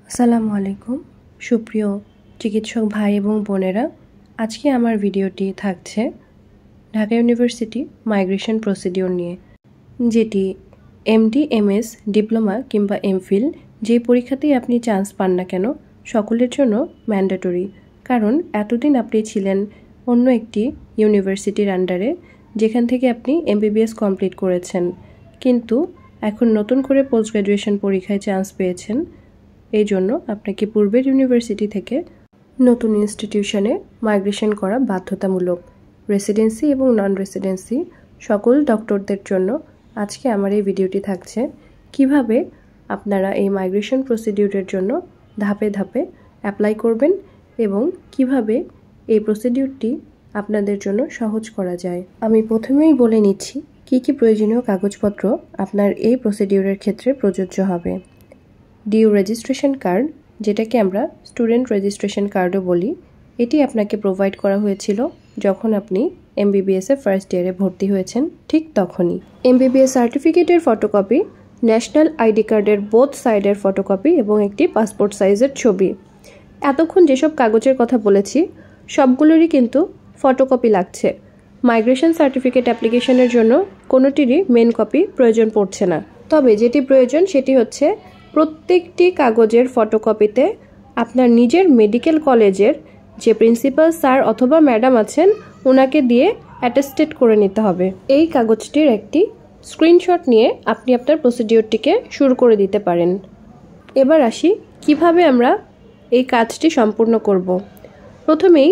আসসালামু আলাইকুম সুপ্রিয় চিকিৎসক ভাই এবং বোনেরা, আজকে আমার ভিডিওটি থাকছে ঢাকা ইউনিভার্সিটি মাইগ্রেশন প্রসিডিওর নিয়ে, যেটি এমডি, এমএস, ডিপ্লোমা কিংবা এমফিল যে পরীক্ষাতেই আপনি চান্স পান না কেন সকলের জন্য ম্যান্ডেটরি। কারণ এতদিন আপনি ছিলেন অন্য একটি ইউনিভার্সিটির আন্ডারে, যেখান থেকে আপনি এমবিবিএস কমপ্লিট করেছেন, কিন্তু এখন নতুন করে পোস্ট গ্র্যাজুয়েশন পরীক্ষায় চান্স পেয়েছেন। এই জন্য আপনাকে পূর্বের ইউনিভার্সিটি থেকে নতুন ইনস্টিটিউশনে মাইগ্রেশন করা বাধ্যতামূলক। রেসিডেন্সি এবং নন রেসিডেন্সি সকল ডক্টরদের জন্য আজকে আমার এই ভিডিওটি থাকছে কিভাবে আপনারা এই মাইগ্রেশন প্রসিডিউরের জন্য ধাপে ধাপে অ্যাপ্লাই করবেন এবং কিভাবে এই প্রসিডিউরটি আপনাদের জন্য সহজ করা যায়। আমি প্রথমেই বলে নিচ্ছি কি কি প্রয়োজনীয় কাগজপত্র আপনার এই প্রসিডিউরের ক্ষেত্রে প্রযোজ্য হবে। ডিউ রেজিস্ট্রেশন কার্ড, যেটাকে আমরা স্টুডেন্ট রেজিস্ট্রেশন কার্ডও বলি, এটি আপনাকে প্রোভাইড করা হয়েছিল যখন আপনি এমবিবিএসে ফার্স্ট ইয়ারে ভর্তি হয়েছেন, ঠিক তখনই। এমবিবিএস সার্টিফিকেটের ফটোকপি, ন্যাশনাল আইডি কার্ডের বোথ সাইডের ফটোকপি এবং একটি পাসপোর্ট সাইজের ছবি। এতক্ষণ যেসব কাগজের কথা বলেছি সবগুলোরই কিন্তু ফটোকপি লাগছে। মাইগ্রেশন সার্টিফিকেট অ্যাপ্লিকেশনের জন্য কোনোটিরই মেন কপি প্রয়োজন পড়ছে না, তবে যেটি প্রয়োজন সেটি হচ্ছে প্রত্যেকটি কাগজের ফটোকপিতে আপনার নিজের মেডিকেল কলেজের যে প্রিন্সিপাল স্যার অথবা ম্যাডাম আছেন ওনাকে দিয়ে অ্যাটেস্টেড করে নিতে হবে। এই কাগজটির একটি স্ক্রিনশট নিয়ে আপনি আপনার প্রসিডিওরটিকে শুরু করে দিতে পারেন। এবার আসি কিভাবে আমরা এই কাজটি সম্পূর্ণ করব। প্রথমেই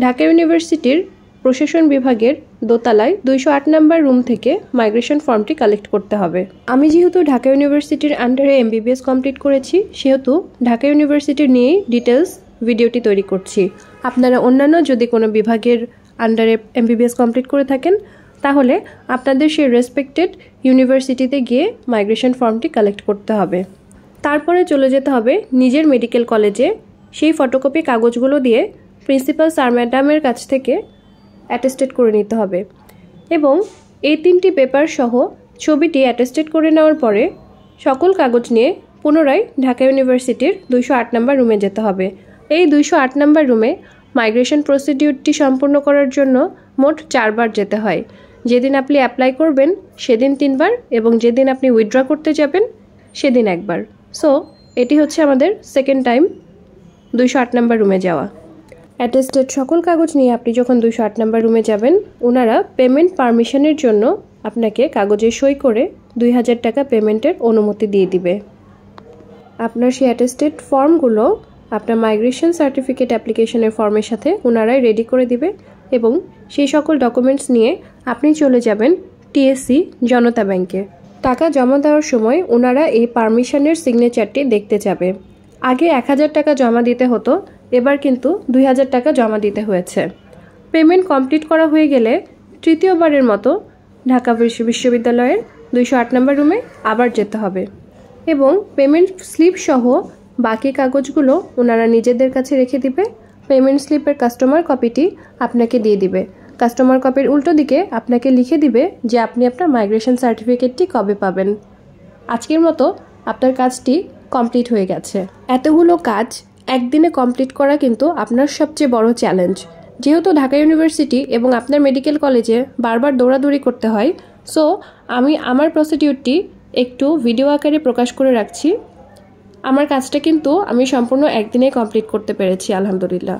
ঢাকা ইউনিভার্সিটির প্রশাসন বিভাগের দোতলায় 208 নম্বর রুম থেকে মাইগ্রেশন ফর্মটি কালেক্ট করতে হবে। আমি যেহেতু ঢাকা ইউনিভার্সিটির আন্ডারে এমবিবিএস কমপ্লিট করেছি, সেহেতু ঢাকা ইউনিভার্সিটির নিয়েই ডিটেলস ভিডিওটি তৈরি করছি। আপনারা অন্যান্য যদি কোনো বিভাগের আন্ডারে এমবিবিএস কমপ্লিট করে থাকেন তাহলে আপনাদের সেই রেসপেক্টেড ইউনিভার্সিটিতে গিয়ে মাইগ্রেশন ফর্মটি কালেক্ট করতে হবে। তারপরে চলে যেতে হবে নিজের মেডিকেল কলেজে, সেই ফটোকপি কাগজগুলো দিয়ে প্রিন্সিপাল স্যার ম্যাডামের কাছ থেকে অ্যাটেস্টেড করে নিতে হবে এবং এই 3টি পেপার সহ ছবিটি অ্যাটেস্টেড করে নেওয়ার পরে সকল কাগজ নিয়ে পুনরায় ঢাকা ইউনিভার্সিটির 208 নম্বর রুমে যেতে হবে। এই 208 নম্বর রুমে মাইগ্রেশন প্রসিডিউরটি সম্পূর্ণ করার জন্য মোট 4 বার যেতে হয়। যেদিন আপনি অ্যাপ্লাই করবেন সেদিন 3 বার এবং যেদিন আপনি উইথড্র করতে যাবেন সেদিন 1 বার। সো এটি হচ্ছে আমাদের সেকেন্ড টাইম 208 নম্বর রুমে যাওয়া। অ্যাটেস্টেড সকল কাগজ নিয়ে আপনি যখন 208 নম্বর রুমে যাবেন, ওনারা পেমেন্ট পারমিশনের জন্য আপনাকে কাগজে সই করে 2000 টাকা পেমেন্টের অনুমতি দিয়ে দিবে। আপনার সেই অ্যাটেস্টেড ফর্মগুলো আপনার মাইগ্রেশন সার্টিফিকেট অ্যাপ্লিকেশনের ফর্মের সাথে ওনারাই রেডি করে দিবে এবং সেই সকল ডকুমেন্টস নিয়ে আপনি চলে যাবেন টিএসসি জনতা ব্যাংকে। টাকা জমা দেওয়ার সময় ওনারা এই পারমিশনের সিগনেচারটি দেখতে যাবে। আগে 1000 টাকা জমা দিতে হতো, এবার কিন্তু 2000 টাকা জমা দিতে হয়েছে। পেমেন্ট কমপ্লিট করা হয়ে গেলে তৃতীয়বারের মতো ঢাকা বিশ্ববিদ্যালয়ের 208 নম্বর রুমে আবার যেতে হবে এবং পেমেন্ট স্লিপ সহ বাকি কাগজগুলো ওনারা নিজেদের কাছে রেখে দিবে। পেমেন্ট স্লিপের কাস্টমার কপিটি আপনাকে দিয়ে দিবে। কাস্টমার কপির উল্টো দিকে আপনাকে লিখে দিবে যে আপনি আপনার মাইগ্রেশন সার্টিফিকেটটি কবে পাবেন। আজকের মতো আপনার কাজটি কমপ্লিট হয়ে গেছে। এতগুলো কাজ একদিনে কমপ্লিট করা কিন্তু আপনার সবচেয়ে বড় চ্যালেঞ্জ। যেহেতু ঢাকা ইউনিভার্সিটি এবং আপনার মেডিকেল কলেজে বারবার দৌড়াদৌড়ি করতে হয়, সো আমি আমার প্রসিডিউরটি একটু ভিডিও আকারে প্রকাশ করে রাখছি। আমার কাজটা কিন্তু আমি সম্পূর্ণ একদিনে কমপ্লিট করতে পেরেছি আলহামদুলিল্লাহ।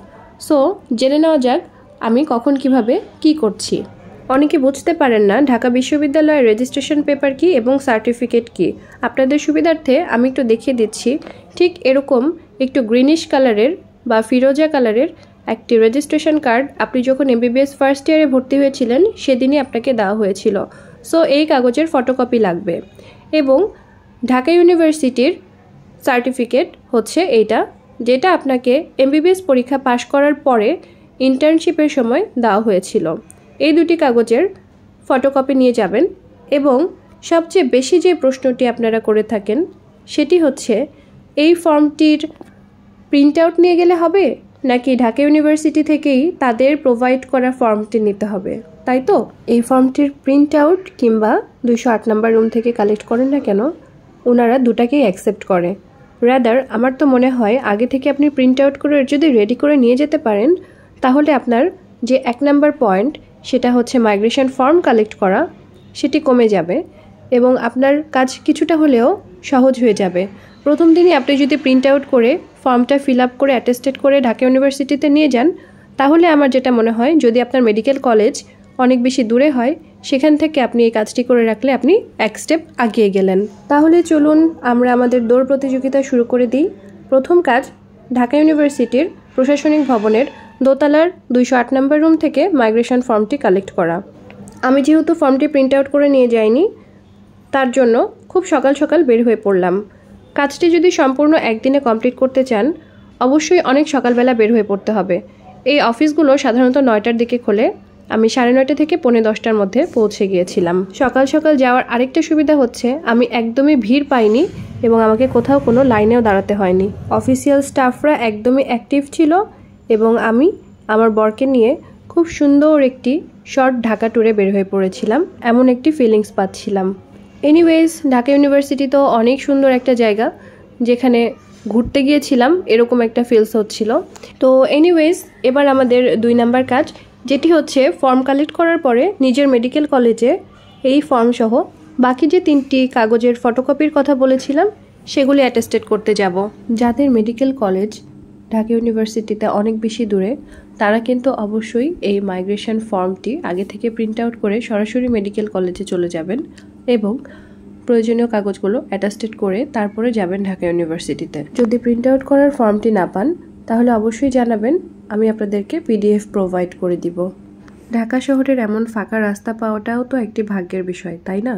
সো জেনে নেওয়া যাক আমি কখন কিভাবে কি করছি। অনেকে বুঝতে পারেন না ঢাকা বিশ্ববিদ্যালয়ের রেজিস্ট্রেশন পেপার কি এবং সার্টিফিকেট কি। আপনাদের সুবিধার্থে আমি একটু দেখিয়ে দিচ্ছি। ঠিক এরকম একটু গ্রিনিশ কালারের বা ফিরোজা কালারের একটি রেজিস্ট্রেশন কার্ড আপনি যখন এমবিবিএস ফার্স্ট ইয়ারে ভর্তি হয়েছিলেন সেদিনই আপনাকে দেওয়া হয়েছিল। সো এই কাগজের ফটোকপি লাগবে এবং ঢাকা ইউনিভার্সিটির সার্টিফিকেট হচ্ছে এইটা, যেটা আপনাকে এমবিবিএস পরীক্ষা পাশ করার পরে ইন্টার্নশিপের সময় দেওয়া হয়েছিল। এই দুটি কাগজের ফটোকপি নিয়ে যাবেন এবং সবচেয়ে বেশি যে প্রশ্নটি আপনারা করে থাকেন সেটি হচ্ছে এই ফর্মটির প্রিন্ট আউট নিয়ে গেলে হবে নাকি ঢাকা ইউনিভার্সিটি থেকেই তাদের প্রোভাইড করা ফর্মটি নিতে হবে, তাই তো? এই ফর্মটির প্রিন্ট আউট কিংবা 208 নম্বর রুম থেকে কালেক্ট করেন না কেন, ওনারা দুটাকেই অ্যাকসেপ্ট করে। রাদার আমার তো মনে হয় আগে থেকে আপনি প্রিন্ট আউট করে যদি রেডি করে নিয়ে যেতে পারেন, তাহলে আপনার যে 1 নাম্বার পয়েন্ট সেটা হচ্ছে মাইগ্রেশন ফর্ম কালেক্ট করা, সেটি কমে যাবে এবং আপনার কাজ কিছুটা হলেও সহজ হয়ে যাবে। প্রথম দিনই আপনি যদি প্রিন্ট আউট করে ফর্মটা ফিল আপ করে অ্যাটেস্টেড করে ঢাকা ইউনিভার্সিটিতে নিয়ে যান, তাহলে আমার যেটা মনে হয় যদি আপনার মেডিকেল কলেজ অনেক বেশি দূরে হয়, সেখান থেকে আপনি এই কাজটি করে রাখলে আপনি এক স্টেপ এগিয়ে গেলেন। তাহলে চলুন আমরা আমাদের দৌড় প্রতিযোগিতা শুরু করে দিই। প্রথম কাজ, ঢাকা ইউনিভার্সিটির প্রশাসনিক ভবনের দোতলার 208 নম্বর রুম থেকে মাইগ্রেশন ফর্মটি কালেক্ট করা। আমি যেহেতু ফর্মটি প্রিন্ট আউট করে নিয়ে যাইনি, তার জন্য খুব সকাল সকাল বের হয়ে পড়লাম। কাজটি যদি সম্পূর্ণ একদিনে কমপ্লিট করতে চান, অবশ্যই অনেক সকালবেলা বের হয়ে পড়তে হবে। এই অফিসগুলো সাধারণত 9টার দিকে খোলে। আমি 9:30 থেকে 10:45টার মধ্যে পৌঁছে গিয়েছিলাম। সকাল সকাল যাওয়ার আরেকটা সুবিধা হচ্ছে আমি একদমই ভিড় পাইনি এবং আমাকে কোথাও কোনো লাইনেও দাঁড়াতে হয়নি। অফিসিয়াল স্টাফরা একদমই অ্যাক্টিভ ছিল এবং আমি আমার বরকে নিয়ে খুব সুন্দর একটি শর্ট ঢাকা ট্যুরে বের হয়ে পড়েছিলাম, এমন একটি ফিলিংস পাচ্ছিলাম। এনিওয়েজ, ঢাকা ইউনিভার্সিটি তো অনেক সুন্দর একটা জায়গা, যেখানে ঘুরতে গিয়েছিলাম এরকম একটা ফিলস হচ্ছিল। তো এনিওয়েজ, এবার আমাদের 2 নাম্বার কাজ, যেটি হচ্ছে ফর্ম কালেক্ট করার পরে নিজের মেডিকেল কলেজে এই ফর্ম সহ বাকি যে 3টি কাগজের ফটোকপির কথা বলেছিলাম সেগুলি অ্যাটেস্টেড করতে যাব। যাদের মেডিকেল কলেজ ঢাকা ইউনিভার্সিটিতে অনেক বেশি দূরে, তারা কিন্তু অবশ্যই এই মাইগ্রেশন ফর্মটি আগে থেকে প্রিন্ট আউট করে সরাসরি মেডিকেল কলেজে চলে যাবেন এবং প্রয়োজনীয় কাগজগুলো অ্যাটেস্টেড করে তারপরে যাবেন ঢাকা ইউনিভার্সিটিতে। যদি প্রিন্ট আউট করার ফর্মটি না পান, তাহলে অবশ্যই জানাবেন, আমি আপনাদেরকে PDF প্রোভাইড করে দিব। ঢাকা শহরের এমন ফাঁকা রাস্তা পাওয়াটাও তো একটি ভাগ্যের বিষয়, তাই না?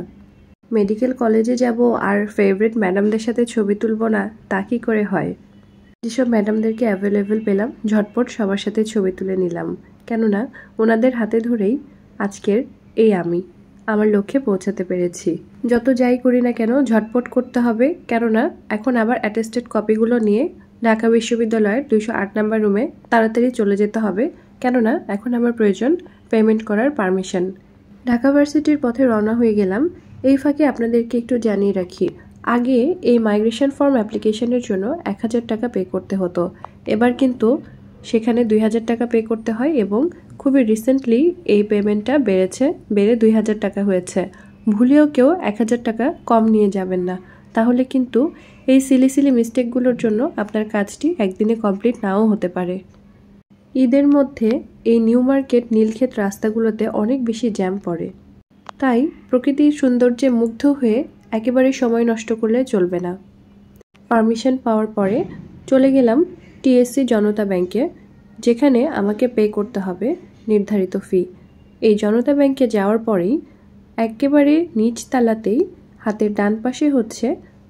মেডিকেল কলেজে যাব আর ফেভারিট ম্যাডামদের সাথে ছবি তুলব না, তা কি করে হয়? যেসব ম্যাডামদেরকে অ্যাভেলেবেল পেলাম, ঝটপট সবার সাথে ছবি তুলে নিলাম, কেননা ওনাদের হাতে ধরেই আজকের এই আমি আমার লক্ষ্যে পৌঁছাতে পেরেছি। যত যাই করি না কেন ঝটপট করতে হবে, কেননা এখন আবার অ্যাটেস্টেড কপিগুলো নিয়ে ঢাকা বিশ্ববিদ্যালয়ের 208 নম্বর রুমে তাড়াতাড়ি চলে যেতে হবে, কেননা এখন আমার প্রয়োজন পেমেন্ট করার পারমিশন। ঢাকা ভার্সিটির পথে রওনা হয়ে গেলাম। এই ফাঁকে আপনাদেরকে একটু জানিয়ে রাখি, আগে এই মাইগ্রেশন ফর্ম অ্যাপ্লিকেশনের জন্য 1000 টাকা পে করতে হতো, এবার কিন্তু সেখানে 2000 টাকা পে করতে হয় এবং খুবই রিসেন্টলি এই পেমেন্টটা বেড়ে 2000 টাকা হয়েছে। ভুলেও কেউ 1000 টাকা কম নিয়ে যাবেন না, তাহলে কিন্তু এই সিলি মিস্টেকগুলোর জন্য আপনার কাজটি একদিনে কমপ্লিট নাও হতে পারে। ঈদের মধ্যে এই নিউ মার্কেট নীলক্ষেত রাস্তাগুলোতে অনেক বেশি জ্যাম পড়ে, তাই প্রকৃতির সৌন্দর্যে মুগ্ধ হয়ে একেবারে সময় নষ্ট করলে চলবে না। পারমিশন পাওয়ার পরে চলে গেলাম TSC জনতা ব্যাংকে, যেখানে আমাকে পে করতে হবে নির্ধারিত ফি। এই জনতা ব্যাংকে যাওয়ার পরেই একেবারে নিচ তালাতেই হাতের ডান পাশে হচ্ছে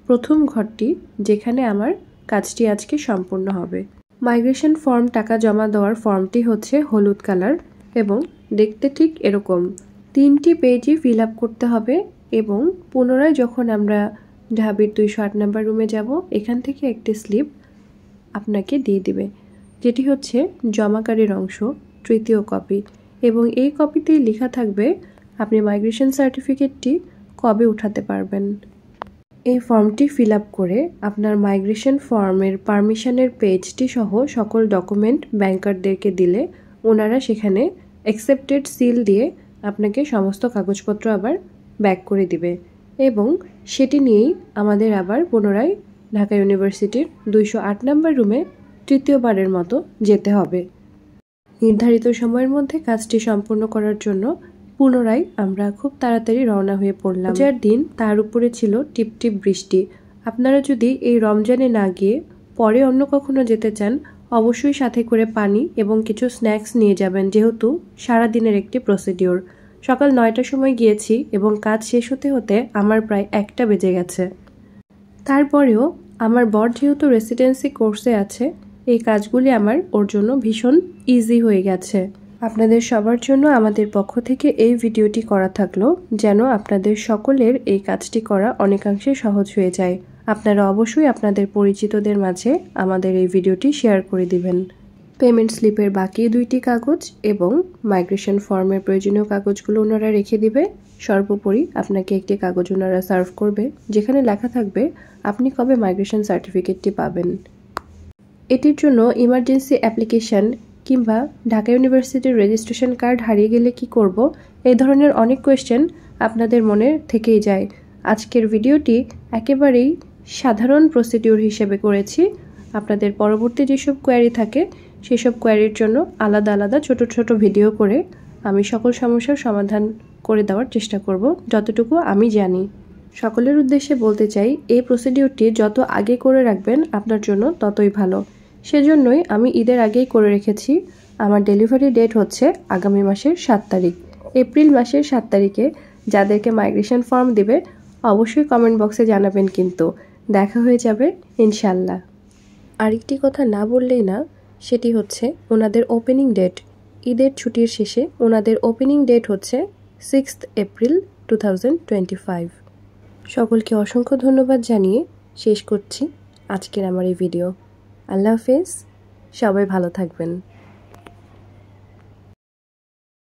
প্রথম ঘরটি, যেখানে আমার কাজটি আজকে সম্পূর্ণ হবে। মাইগ্রেশন ফর্ম টাকা জমা দেওয়ার ফর্মটি হচ্ছে হলুদ কালার এবং দেখতে ঠিক এরকম। 3টি পেজই ফিল আপ করতে হবে এবং পুনরায় যখন আমরা ঢাবির 208 নম্বর রুমে যাব, এখান থেকে একটি স্লিপ আপনাকে দিয়ে দিবে, যেটি হচ্ছে জমাকারীর অংশ, 3য় কপি, এবং এই কপিতেই লেখা থাকবে আপনি মাইগ্রেশন সার্টিফিকেটটি কবে উঠাতে পারবেন। এই ফর্মটি ফিল আপ করে আপনার মাইগ্রেশন ফর্মের পারমিশনের পেজটি সহ সকল ডকুমেন্ট ব্যাংকারদেরকে দিলে ওনারা সেখানে অ্যাকসেপ্টেড সিল দিয়ে আপনাকে সমস্ত কাগজপত্র আবার ব্যাক করে দিবে এবং সেটি নিয়েই আমাদের আবার পুনরায় ঢাকা ইউনিভার্সিটির 208 নম্বর রুমে 3য়বারের মতো যেতে হবে। নির্ধারিত সময়ের মধ্যে কাজটি সম্পূর্ণ করার জন্য পুনরায় আমরা খুব তাড়াতাড়ি রওনা হয়ে পড়লাম। যার দিন তার উপরে ছিল টিপটিপ বৃষ্টি। আপনারা যদি এই রমজানে না গিয়ে পরে অন্য কখনো যেতে চান, অবশ্যই সাথে করে পানি এবং কিছু স্ন্যাক্স নিয়ে যাবেন, যেহেতু সারাদিনের একটি প্রসিডিওর। সকাল 9টার সময় গিয়েছি এবং কাজ শেষ হতে হতে আমার প্রায় 1টা বেজে গেছে। তারপরেও আমার বর যেহেতু রেসিডেন্সি কোর্সে আছে, এই কাজগুলি আমার ওর জন্য ভীষণ ইজি হয়ে গেছে। আপনাদের সবার জন্য আমাদের পক্ষ থেকে এই ভিডিওটি করা থাকলো, যেন আপনাদের সকলের এই কাজটি করা অনেকাংশে সহজ হয়ে যায়। আপনারা অবশ্যই আপনাদের পরিচিতদের মাঝে আমাদের এই ভিডিওটি শেয়ার করে দিবেন। পেমেন্ট স্লিপের বাকি 2টি কাগজ এবং মাইগ্রেশন ফর্মের প্রয়োজনীয় কাগজগুলো ওনারা রেখে দিবে। সর্বোপরি আপনাকে একটি কাগজ ওনারা সার্ভ করবে যেখানে লেখা থাকবে আপনি কবে মাইগ্রেশন সার্টিফিকেটটি পাবেন। এটির জন্য ইমার্জেন্সি অ্যাপ্লিকেশন কিংবা ঢাকা ইউনিভার্সিটির রেজিস্ট্রেশন কার্ড হারিয়ে গেলে কি করব, এই ধরনের অনেক কোয়েশ্চেন আপনাদের মনে থেকেই যায়। আজকের ভিডিওটি একেবারেই সাধারণ প্রসিডিউর হিসেবে করেছি। আপনাদের পরবর্তী যেসব কোয়ারি থাকে সেসব কোয়ারির জন্য আলাদা আলাদা ছোট ছোট ভিডিও করে আমি সকল সমস্যার সমাধান করে দেওয়ার চেষ্টা করব যতটুকু আমি জানি। সকলের উদ্দেশ্যে বলতে চাই, এই প্রসিডিউরটি যত আগে করে রাখবেন আপনার জন্য ততই ভালো। সেজন্যই আমি ঈদের আগেই করে রেখেছি। আমার ডেলিভারি ডেট হচ্ছে আগামী মাসের 7 তারিখ। এপ্রিল মাসের 7 তারিখে যাদেরকে মাইগ্রেশন ফর্ম দিবে অবশ্যই কমেন্ট বক্সে জানাবেন, কিন্তু দেখা হয়ে যাবে ইনশাল্লাহ। আরেকটি কথা না বললেই না, সেটি হচ্ছে ওনাদের ওপেনিং ডেট। ঈদের ছুটির শেষে ওনাদের ওপেনিং ডেট হচ্ছে 6 এপ্রিল 2025। সকলকে অসংখ্য ধন্যবাদ জানিয়ে শেষ করছি আজকের আমার এই ভিডিও। আল্লাহ হাফেজ, সবাই ভালো থাকবেন।